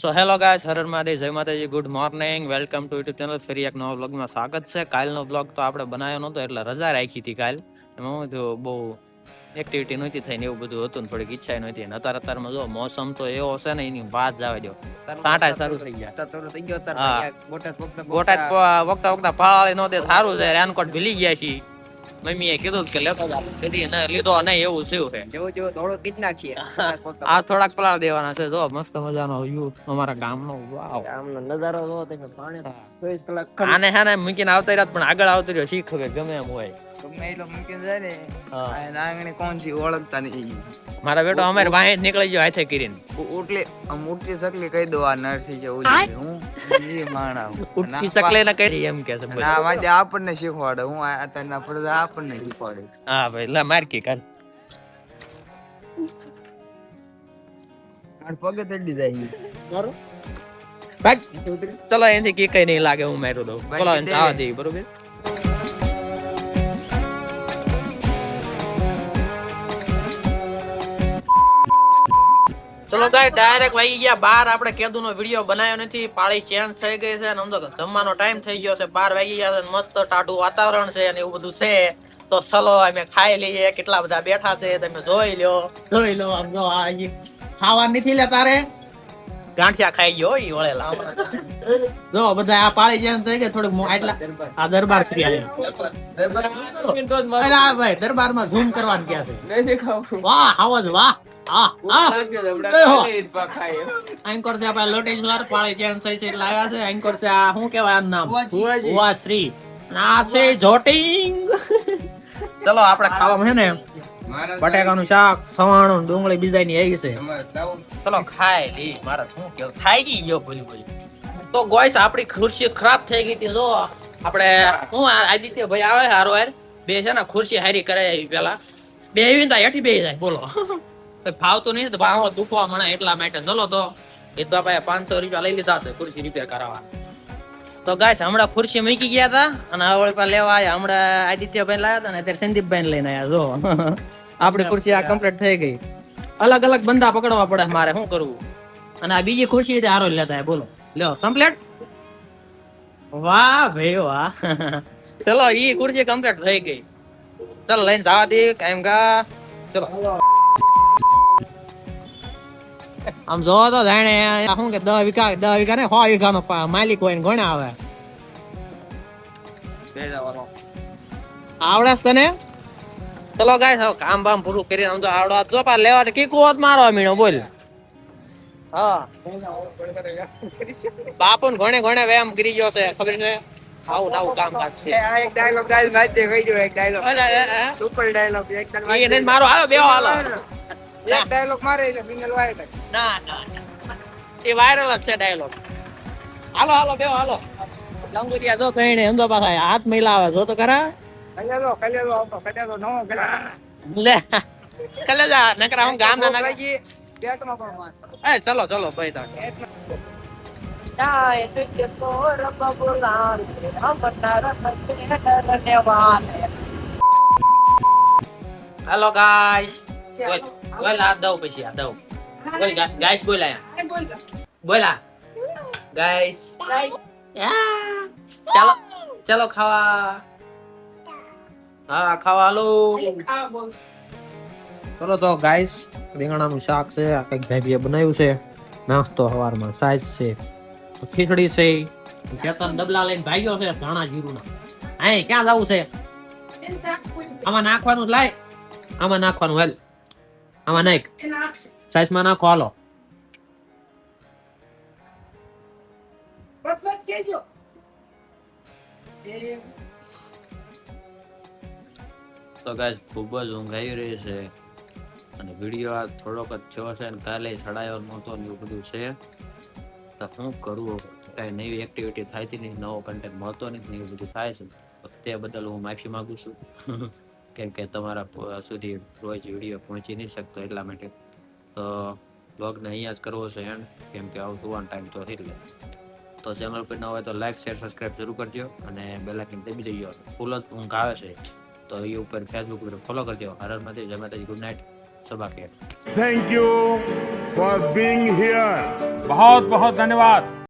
So hello guys, Har Har Mahadev, જય માતાજી, good morning, welcome to YouTube channel. ફરી એક નવા વ્લોગમાં સ્વાગત છે. કાલનો વ્લોગ તો આપણે બનાવ્યો નહોતો એટલે રજા રાખી હતી કાલ. એમાં હું તો બહુ એક્ટિવિટી નહોતી થઈ ને એવું બધું હતું ને થોડીક ઈચ્છા નહોતી. ને અત્યારમાં જો મોસમ તો એવો છે ને એની વાત જ આવે. જો સાંટા શરૂ થઈ ગયા. હા, બોટાદ વખતા વખતા પાળી નો દે સારું છે. રેનકોટ ભીલી ગયા છીએ. મમ્મીએ કીધું કે લેતો જા, કદી લીધો નહીં એવું થયું છે. થોડો કીટ નાખીએ. આ થોડાક પલાળ દેવાના છે. જો મસ્ત મજાનો વ્યૂ અમારા ગામનો. વાવ, ગામનો નજારો જો તમે. પાણી 24 કલાક આને હે ને મૂકીને આવતા રહ્યા પણ આગળ આવતો રહ્યો શીખ હવે ગમે એમ હોય. ગમે એટલો મૂકીને જાય ને આંગણે કોણ છે ઓળખતા નહીં. મારા બેટો અમારે વાહે નીકળી ગયો હાથે કરીને. ઉટલે ઉઠી શકલી કહી દો આ નરસિંહ જે ઓલી હું ઈ માણા ઉઠી શકલે ને કહી એમ કે છે. ના વાજે આપણને શીખવાડે. હું અત્યારના પડદા આપણને શીખવાડે. હા ભાઈ, લા માર કી કર. આ પગે તડી જાય. મારો ભાગ ચલો, એનથી કી કઈ નહીં લાગે. હું મારું દઉં. બોલો આવા દે. બરોબર. ચલો ગાય, ડાયરેક્ટ વાગી ગયા 12. આપણે કેદુ નો વિડીયો બનાવ્યો નથી. પાળી ચેન્જ થઈ ગઈ છે અને સમજો જમવાનો ટાઈમ થઈ ગયો છે. 12 વાગી ગયા છે. મસ્ત ટાઢું વાતાવરણ છે અને એવું બધું છે. તો ચલો અમે ખાઈ લઈએ. કેટલા બધા બેઠા છે તમે જોઈ લો. આમ જો આ ખાવા નથી લે તારે ગાંઠિયા ખાઈ ગયો ઈ વળેલા. જો બધા આ પાળી ચેન્જ થઈ ગઈ થોડીક આટલા. આ દરબાર શ્રી આયા ભાઈ, દરબારમાં ઝૂમ કરવાનું ક્યાં છે? નહીં દેખાવ. વાહ આવાજ વાહ. એન્કર છે આપણે લોટેશ્વર. પાળી ચેન્જ થઈ છે એટલે આવ્યા છે. એન્કર છે આ શું કહેવાય આમ નામ? ભુવાશ્રી. ના છે જોટિંગ. ચલો આપણે ખાવામાં છે ને બટેકાનું શાક, સવાણું, ડુંગળી બીજાની આવી છે. ચલો ખાઈ લી. મારા શું કેવું ખાઈ ગયો ભૂલી. તો ગોઈસ આપણી ખુરશી ખરાબ થઈ ગઈ હતી. જો આપણે હું આદિત્ય ભાઈ આવે હારો હાર બે છે ને ખુરશી હારી કરાવી પેલા બે હેઠી બે જાય. બોલો ફાવતું નહીં તો ભાવ દુખવા મળે એટલા માટે. ચલો તો એ તો ભાઈ 500 રૂપિયા લઈ લીધા છે ખુરશી રિપેર કરાવવા. તો ગાઈસ હમણાં ખુરશી મૂકી ગયા હતા અને હવે પર લેવા આવ્યા. હમણાં આદિત્યભાઈ લાવ્યા હતા ને અત્યારે સંદીપભાઈ લઈને આવ્યા. જો આપણી ખુરશી આ કમ્પ્લીટ થઈ ગઈ. અલગ અલગ બંદા પકડવા પડે મારે શું કરવું. અને આ બીજી ખુરશી હારો લેતા બોલો. લ્યો કમ્પ્લીટ. વાહ ભાઈ વાહ. ચલો ઈ ખુરશી કમ્પ્લીટ થઈ ગઈ. ચલો લઈને જવા દે કાયમ કા. ચલો આમ જો તો જાણે શું કે 10 વીઘા ને 100 વીઘાનો માલિક હોય ને ઘણા આવે. આવડે તને? ચલો ગાઈસ હવે કામ બામ પૂરું કરીને આમ તો આવડવા જો પા લેવા કીકુ હોત મારો મીણો બોલ. હા બાપુ ઘણે વેમ કરી ગયો છે ખબર છે. આવું આવું કામ કાજ છે. આ એક ડાયલોગ ગાઈસ વાત દે કહી દો. એક ડાયલોગ સુપર ડાયલોગ એક એને મારો હાલો બેહો હાલો. એક ડાયલોગ મારે એટલે ફિનલ વાયરલ. ના એ વાયરલ જ છે ડાયલોગ. હાલો બેહો હાલો. લંગુરિયા જો કઈને સમજો પાછા હાથ મિલાવે જો તો ખરા. કલેલો આવતો કલેલો નો લે કલેજા નકરા હું ગામ ના લાગી પેટમાં પણ માર. એ ચલો ભાઈ તાણ. Hello guys. બોલ આ દઉં પછી આ દઉં. બોલ ગાઈસ બોલ આયા. બોલા ગાઈસ. ચાલો ખાવા. હા ખાવા હાલો. ચલો તો ગાઈસ રીંગણાનું શાક છે. આ કઈક ભાભીએ બનાવ્યું છે નાસ્તો સવારમાં. સાઈઝ છે ખીચડી છે. ચેતન ડબલા લઈને ભાગ્યો છે ધાણા જીરુંના. અહીં ક્યાં જવું છે? આમાં નાખવાનું જ લાય. આમાં નાખવાનું હેલ. આમાં નાખ. સાઈઝમાં નાખો હાલો. તો ગાઈસ ખૂબ જ ઊંઘ આવી રહી છે અને વિડીયો આ થોડોક જ થયો છે અને કાલે ચડાયો નહોતો ને એવું બધું છે. તો શું કરવું, કાંઈ નવી એક્ટિવિટી થાય નહીં, નવો કન્ટેન્ટ મળતો નથી, એવું બધું થાય છે. તે બદલ હું માફી માંગુ છું કેમ કે તમારા સુધી રોજ વિડીયો પહોંચી નહીં શકતો એટલા માટે. તો બ્લોગને અહીંયા જ કરવો છે એન્ડ, કેમ કે આવું સુવાનો ટાઈમ તો એટલે. તો ચેનલ પર ન હોય તો લાઈક શેર સબસ્ક્રાઈબ જરૂર કરજો અને બેલ આઇકન દબાવી દેજો. ફૂલ જ ઊંઘ આવે છે તો એ ઉપર ફેસબુક ઉપર ફોલો કરજો. હર હર મહાદેવ, જય માતાજી, good night, Saba Kher. Thank you for being here. बहुत बहुत धन्यवाद।